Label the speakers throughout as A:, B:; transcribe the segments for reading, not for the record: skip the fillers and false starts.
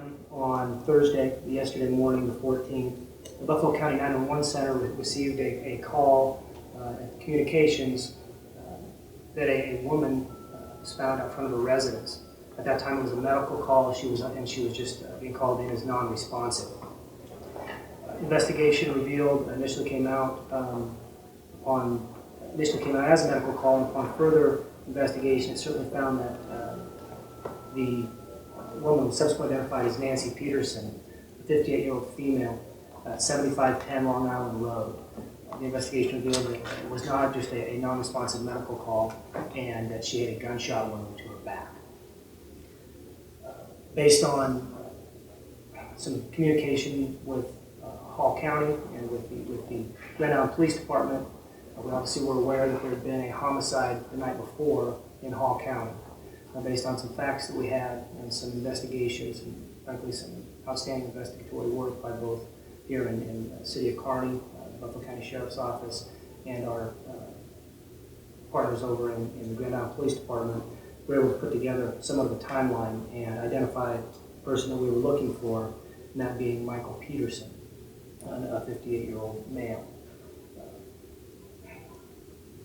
A: a.m. on Thursday, yesterday morning, the 14th, the Buffalo County 911 Center received a call at communications that a woman was found out front of a residence. At that time, it was a medical call. She was just being called in as non-responsive. Investigation revealed initially came out as a medical call, and upon further investigation, it certainly found that the woman was subsequently identified as Nancy Petersen, a 58-year-old female, at 7510 Long Island Road. The investigation revealed that it was not just a non-responsive medical call, and that she had a gunshot wound to her back. Based on some communication with Hall County and with the Grand Island Police Department, we obviously were aware that there had been a homicide the night before in Hall County. Based on some facts that we had and some investigations and frankly some outstanding investigatory work by both here in the city of Kearney, the Buffalo County Sheriff's Office, and our partners over in the Grand Island Police Department, we were able to put together somewhat of a timeline and identify the person that we were looking for, and that being Michael Petersen, a 58-year-old male.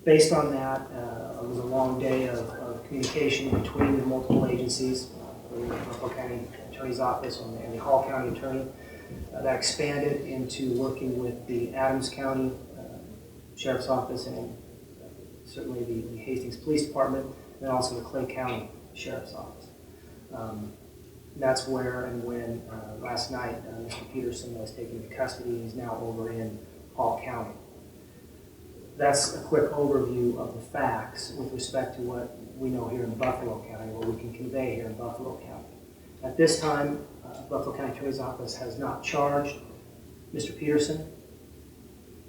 A: Based on that, it was a long day of communication between the multiple agencies, the Buffalo County Attorney's Office and the Hall County Attorney. That expanded into working with the Adams County Sheriff's Office and certainly the Hastings Police Department, and also the Clay County Sheriff's Office. That's where and when last night Mr. Petersen was taken into custody and is now over in Hall County. That's a quick overview of the facts with respect to what we know here in Buffalo County, what we can convey here in Buffalo County. At this time, Buffalo County Attorney's Office has not charged Mr. Petersen,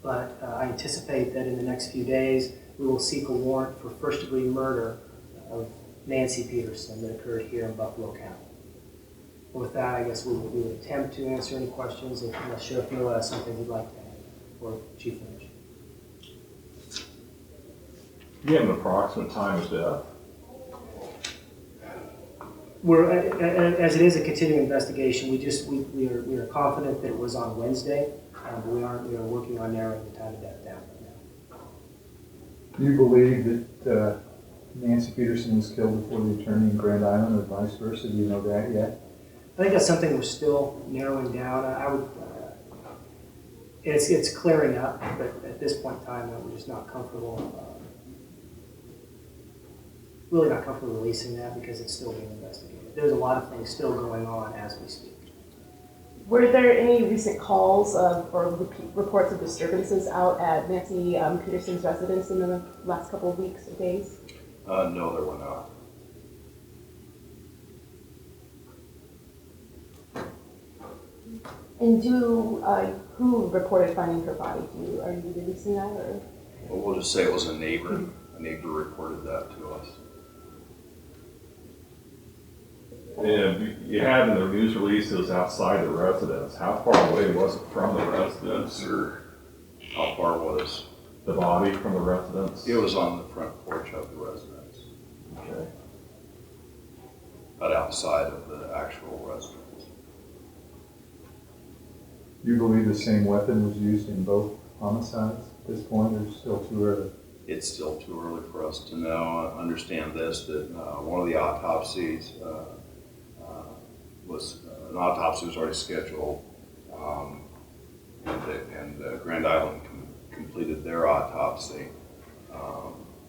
A: but I anticipate that in the next few days we will seek a warrant for first-degree murder of Nancy Petersen that occurred here in Buffalo County. With that, I guess we would attempt to answer any questions, unless Sheriff Miller has something he'd like to add, or Chief Lynch.
B: Do you have an approximate time of death?
A: We're, as it is a continuing investigation, we are confident that it was on Wednesday, but we are working on narrowing the time of death down right now.
C: Do you believe that Nancy Petersen was killed before the attorney in Grand Island, or vice versa? Do you know that yet?
A: I think that's something we're still narrowing down. I would. It's clearing up, but at this point in time, we're just not comfortable. Really not comfortable releasing that because it's still being investigated. There's a lot of things still going on as we speak.
D: Were there any recent calls or reports of disturbances out at Nancy Petersen's residence in the last couple of weeks or days?
E: No, there were not.
D: And who reported finding her body? Are you releasing that, or?
E: Well, we'll just say it was a neighbor. A neighbor reported that to us.
B: And you had in the news releases outside the residence. How far away was it from the residence, or
E: How far was
B: the body from the residence?
E: it? Was on the front porch of the residence,
B: Okay.
E: but outside of the actual residence.
C: Do you believe the same weapon was used in both homicides at this point, or still too early?
E: It's still too early for us to know. Understand this, that one of the autopsies was already scheduled, and Grand Island completed their autopsy.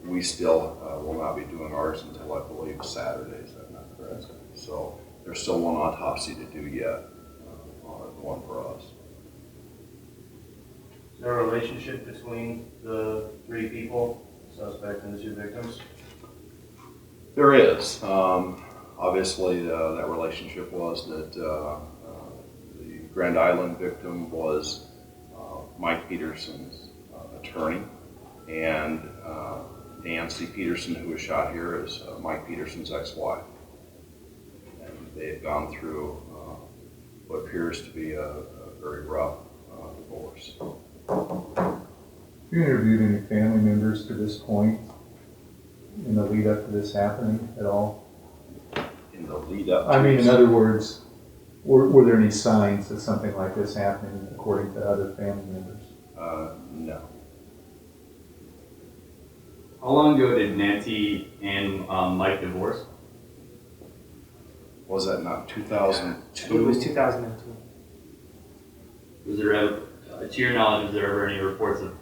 E: We still will not be doing ours until, I believe, Saturday. Is that not correct? So there's still one autopsy to do yet, one for us.
F: Is there a relationship between the three people, suspect and the two victims?
E: There is. Obviously, that relationship was that the Grand Island victim was Mike Petersen's attorney, and Nancy Petersen, who was shot here, is Mike Petersen's ex-wife. And they had gone through what appears to be a very rough divorce.
C: Have you interviewed any family members to this point in the lead up to this happening at all?
E: In the lead up to
C: I mean, in other words, Were there any signs of something like this happening according to other family members?
E: No.
G: How long ago did Nancy and Mike divorce?
E: Was that not 2002?
A: It was 2002.
G: Was there ever, to your knowledge, was there ever any reports of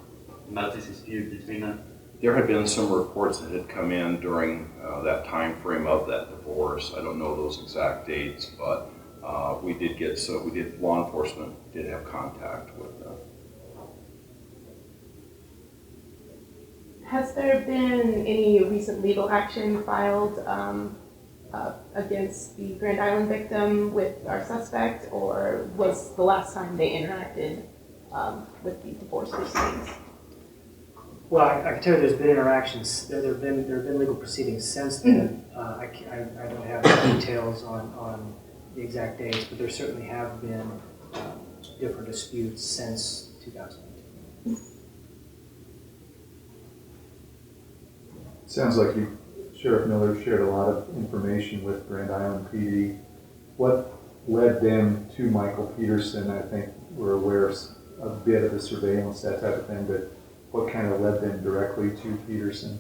G: domestic dispute between them?
E: There had been some reports that had come in during that time frame of that divorce. I don't know those exact dates, but law enforcement did have contact with them.
D: Has there been any recent legal action filed against the Grand Island victim with our suspect, or was the last time they interacted with the divorce proceedings?
A: Well, I can tell you there's been interactions, there have been legal proceedings since then. I don't have the details on the exact dates, but there certainly have been different disputes since 2002.
C: Sounds like Sheriff Miller shared a lot of information with Grand Island PD. What led them to Michael Petersen? I think we're aware of a bit of the surveillance, that type of thing, but what kind of led them directly to Petersen?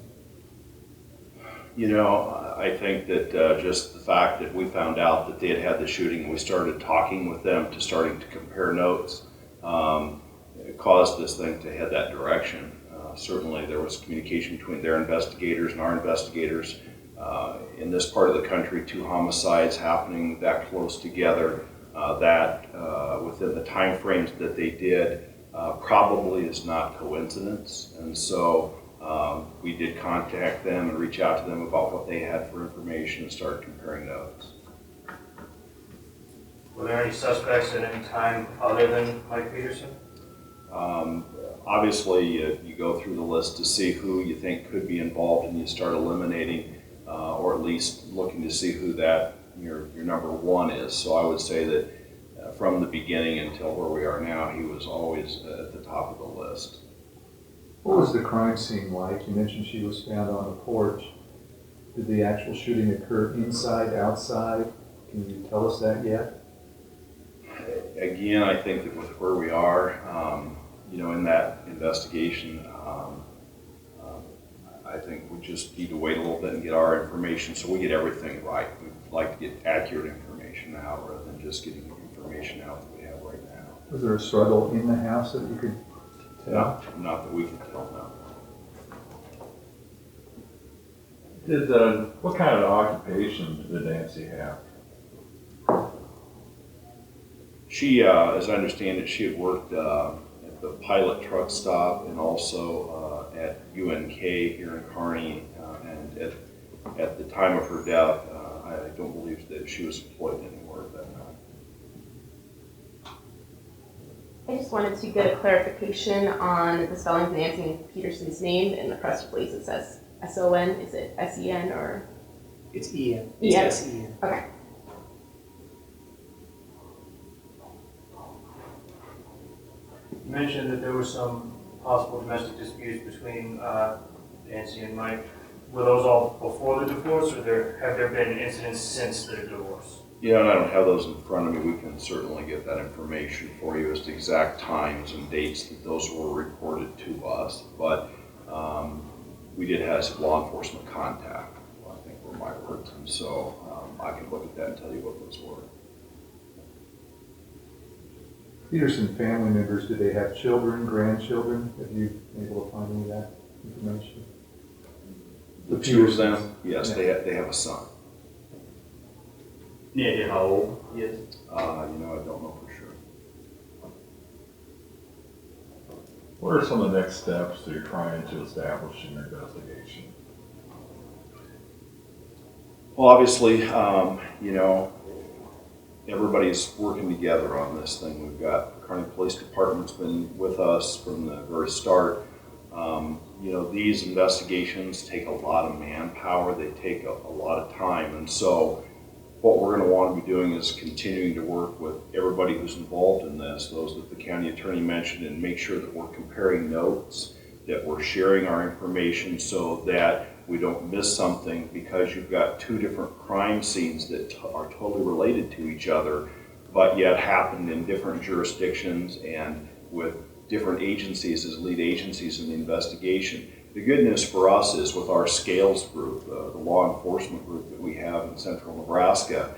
E: You know, I think that just the fact that we found out that they had had the shooting and we started talking with them to starting to compare notes, it caused this thing to head that direction. Certainly there was communication between their investigators and our investigators. In this part of the country, 2 homicides happening that close together, within the time frames that they did, probably is not coincidence. And so we did contact them and reach out to them about what they had for information and start comparing notes.
F: Were there any suspects at any time other than Mike Petersen?
E: Obviously, you go through the list to see who you think could be involved, and you start eliminating, or at least looking to see who your number one is. So I would say that from the beginning until where we are now, he was always at the top of the list.
C: What was the crime scene like? You mentioned she was found on a porch. Did the actual shooting occur inside, outside? Can you tell us that yet?
E: Again, I think that with where we are, in that investigation, I think we just need to wait a little bit and get our information so we get everything right. We'd like to get accurate information out rather than just getting the information out that we have right now.
C: Was there a struggle in the house that you could tell?
E: Not that we can tell
B: Did what kind of occupation did Nancy have?
E: She, as I understand it, she had worked at the Pilot truck stop and also at UNK here in Kearney. And at the time of her death, I don't believe that she was employed anywhere at that time.
D: I just wanted to get a clarification on the spelling of Nancy Petersen's name. In the press release it says S-O-N. Is it S-E-N or?
A: It's E-N.
D: E-N.
A: It's S-E-N.
D: Okay.
F: You mentioned that there were some possible domestic disputes between Nancy and Mike. Were those all before the divorce, or have there been incidents since the divorce?
E: Yeah, and I don't have those in front of me. We can certainly get that information for you as to exact times and dates that those were reported to us. But we did have some law enforcement contact, I think were my words. And so I can look at that and tell you what those were.
C: Petersen family members, did they have children, grandchildren? Have you been able to find any of that information?
E: The two of them, yes,
C: Yeah.
E: they have a son.
G: Any idea how old he is?
E: I don't know for sure.
B: What are some of the next steps that you're trying to establish in your investigation?
E: Well, obviously, everybody's working together on this thing. We've got the Kearney Police Department's been with us from the very start. These investigations take a lot of manpower. They take a lot of time. And so what we're going to want to be doing is continuing to work with everybody who's involved in this, those that the county attorney mentioned, and make sure that we're comparing notes, that we're sharing our information so that we don't miss something, because you've got 2 different crime scenes that are totally related to each other, but yet happened in different jurisdictions and with different agencies as lead agencies in the investigation. The good news for us is with our scales group, the law enforcement group that we have in central Nebraska,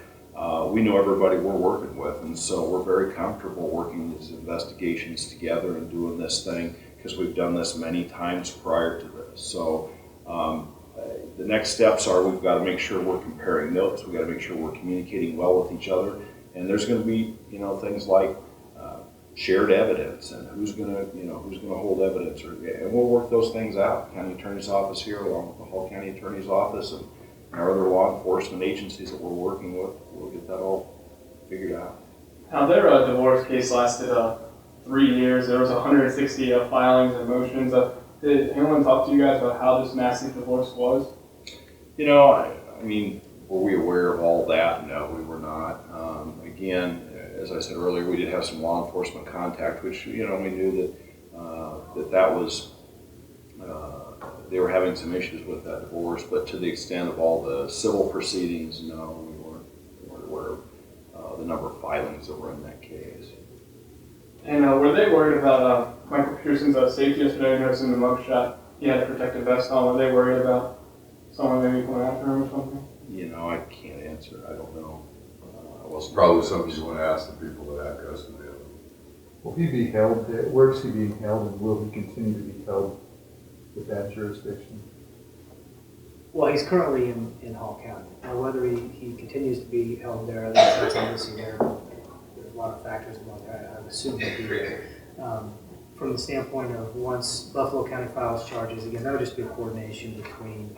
E: we know everybody we're working with, and so we're very comfortable working these investigations together and doing this thing because we've done this many times prior to this. So the next steps are we've got to make sure we're comparing notes, we've got to make sure we're communicating well with each other, and there's going to be things like shared evidence and who's going to hold evidence, and we'll work those things out. County Attorney's Office here, along with the Hall County Attorney's Office, and our other law enforcement agencies that we're working with, we'll get that all figured out.
H: Now, their divorce case lasted 3 years. There was 160 filings and motions. Did anyone talk to you guys about how this massive divorce was?
E: I mean, were we aware of all that? No, we were not. Again, as I said earlier, we did have some law enforcement contact, which, we knew that was, they were having some issues with that divorce, but to the extent of all the civil proceedings, no, we weren't aware of the number of filings that were in that case.
H: And were they worried about Michael Peterson's safety yesterday? I noticed in the mugshot he had a protective vest on. Were they worried about someone maybe going after him or something?
E: I can't answer. I don't know.
I: Probably something you want to ask the people that have custody of him.
C: Will he be held, where is he being held, and will he continue to be held with that jurisdiction?
A: Well, he's currently in Hall County. Now, whether he continues to be held there, that's obviously there. There's a lot of factors involved there. I would assume he'll be there. From the standpoint of once Buffalo County files charges, again, that would just be a coordination between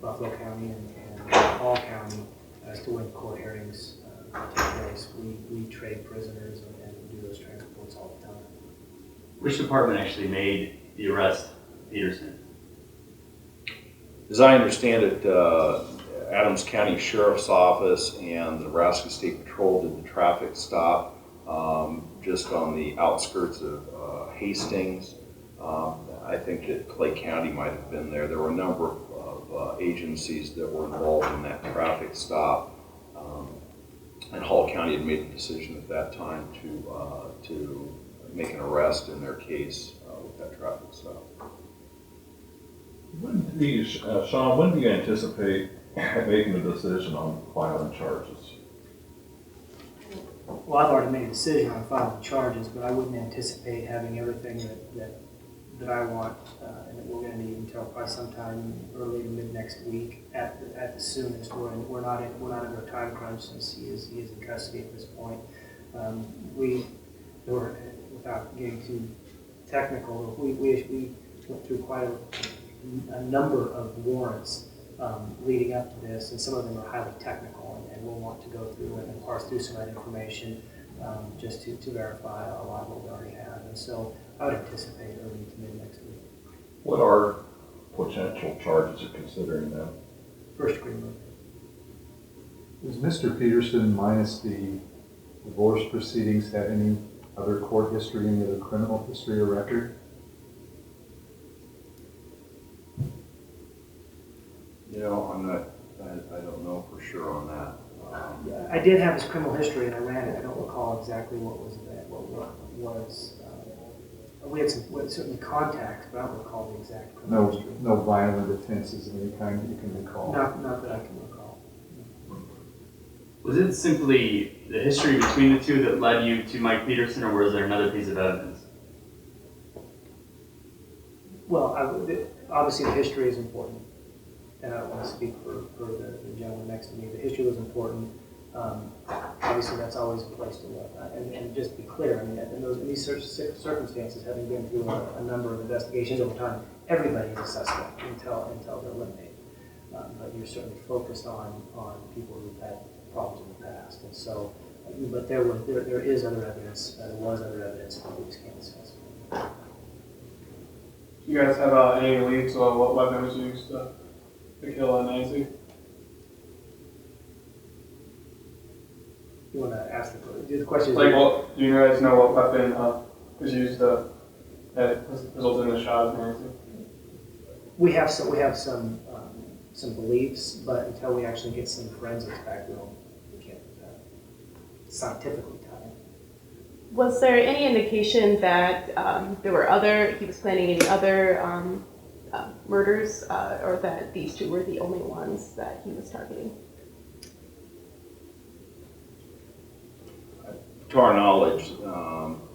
A: Buffalo County and Hall County as to when court hearings take place. We trade prisoners and do those transports all the time.
G: Which department actually made the arrest of Petersen?
E: As I understand it, Adams County Sheriff's Office and the Nebraska State Patrol did the traffic stop just on the outskirts of Hastings. I think that Clay County might have been there. There were a number of agencies that were involved in that traffic stop. And Hall County had made the decision at that time to make an arrest in their case with that traffic stop.
B: Shawn, when do you anticipate making a decision on filing charges?
A: Well, I've already made a decision on filing charges, but I wouldn't anticipate having everything that I want and that we're going to need until probably sometime early to mid next week at the soonest. We're not under a time crunch since he is in custody at this point. Without getting too technical, we went through quite a number of warrants leading up to this, and some of them are highly technical, and we'll want to go through and parse through some of that information just to verify a lot of what we already have. And so I would anticipate early to mid next week.
B: What are potential charges you're considering now?
A: First degree murder.
C: Does Mr. Petersen, minus the divorce proceedings, have any other court history, any other criminal history or record?
E: I don't know for sure on that.
A: I did have his criminal history, and I ran it. I don't recall exactly what was that. We had certainly contacts, but I don't recall the exact criminal history.
C: No violent offenses of any kind that you can recall?
A: Not that I can recall.
G: Was it simply the history between the two that led you to Mike Petersen, or was there another piece of evidence?
A: Well, obviously the history is important, and I don't want to speak for the gentleman next to me. The history was important. Obviously, that's always a place to look. And just to be clear, I mean, in these circumstances, having been through a number of investigations over time, everybody is a suspect until they're eliminated. But you're certainly focused on people who've had problems in the past. And so, but there is other evidence. There was other evidence that we just can't discuss.
H: Do you guys have any leads on what weapon was used to kill Nancy?
A: You want to ask the question?
H: Like, do you guys know what weapon was used that resulted in the shot of Nancy?
A: We have some beliefs, but until we actually get some forensics back, we can't do that. scientifically tie in.
D: Was there any indication that he was planning any other murders, or that these two were the only ones that he was targeting?
E: To our knowledge,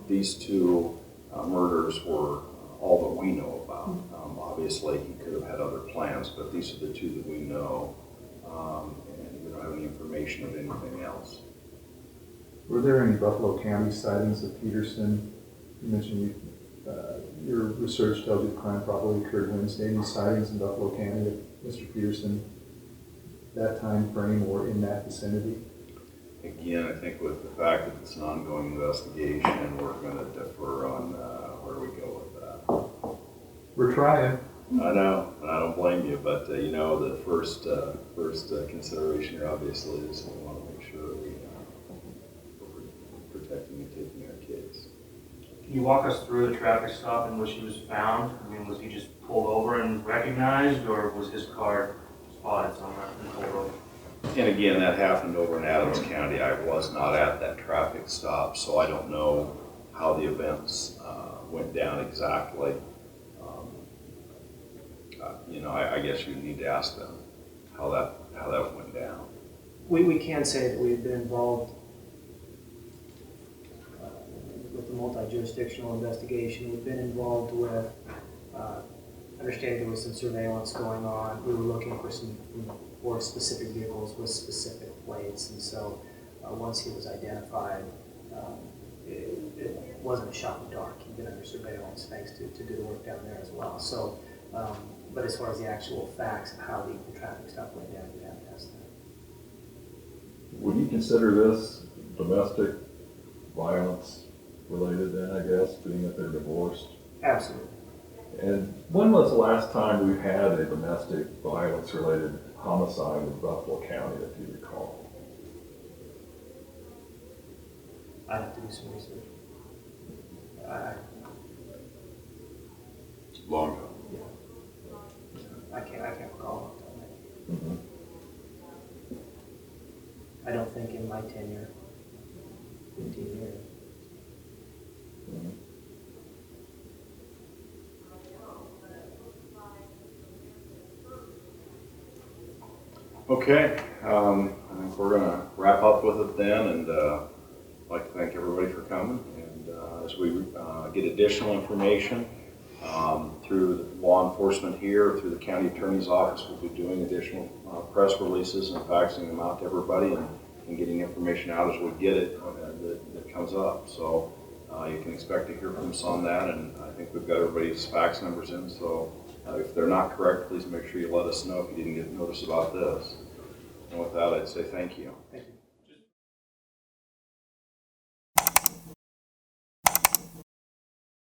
E: these two murders were all that we know about. Obviously, he could have had other plans, but these are the two that we know, and we don't have any information of anything else.
C: Were there any Buffalo County sightings of Petersen? You mentioned your research tells you the crime probably occurred Wednesday. Any sightings in Buffalo County of Mr. Petersen that time frame or in that vicinity?
E: Again, I think with the fact that it's an ongoing investigation, we're going to defer on where we go with that.
C: We're trying.
E: I know, and I don't blame you, but you know, the first consideration here obviously is we want to make sure we're protecting and taking our kids.
F: Can you walk us through the traffic stop in which he was found? I mean, was he just pulled over and recognized, or was his car spotted somewhere and pulled over?
E: And again, that happened over in Adams County. I was not at that traffic stop, so I don't know how the events went down exactly. You know, I guess you need to ask them how that went down.
A: We can say that we've been involved with the multi-jurisdictional investigation. We've been involved with understanding there was some surveillance going on. We were looking for specific vehicles with specific plates, and so once he was identified, it wasn't a shot in the dark. He'd been under surveillance thanks to do the work down there as well. So, but as far as the actual facts of how the traffic stop went down, we have to ask that.
B: Would you consider this domestic violence related then, I guess, being that they're divorced?
A: Absolutely.
B: And when was the last time we had a domestic violence related homicide in Buffalo County, if you recall?
A: I have to do some research.
E: Long ago.
A: I can't recall off the top of my head.
B: Mm-hmm.
A: I don't think in my tenure, 15 years.
B: Mm-hmm.
E: Okay, I think we're going to wrap up with it then, and I'd like to thank everybody for coming. And as we get additional information through the law enforcement here, through the county attorney's office, we'll be doing additional press releases and faxing them out to everybody and getting information out as we get it that comes up. So you can expect to hear from us on that, and I think we've got everybody's fax numbers in, so if they're not correct, please make sure you let us know if you didn't get notice about this. And with that, I'd say thank you.
A: Thank you.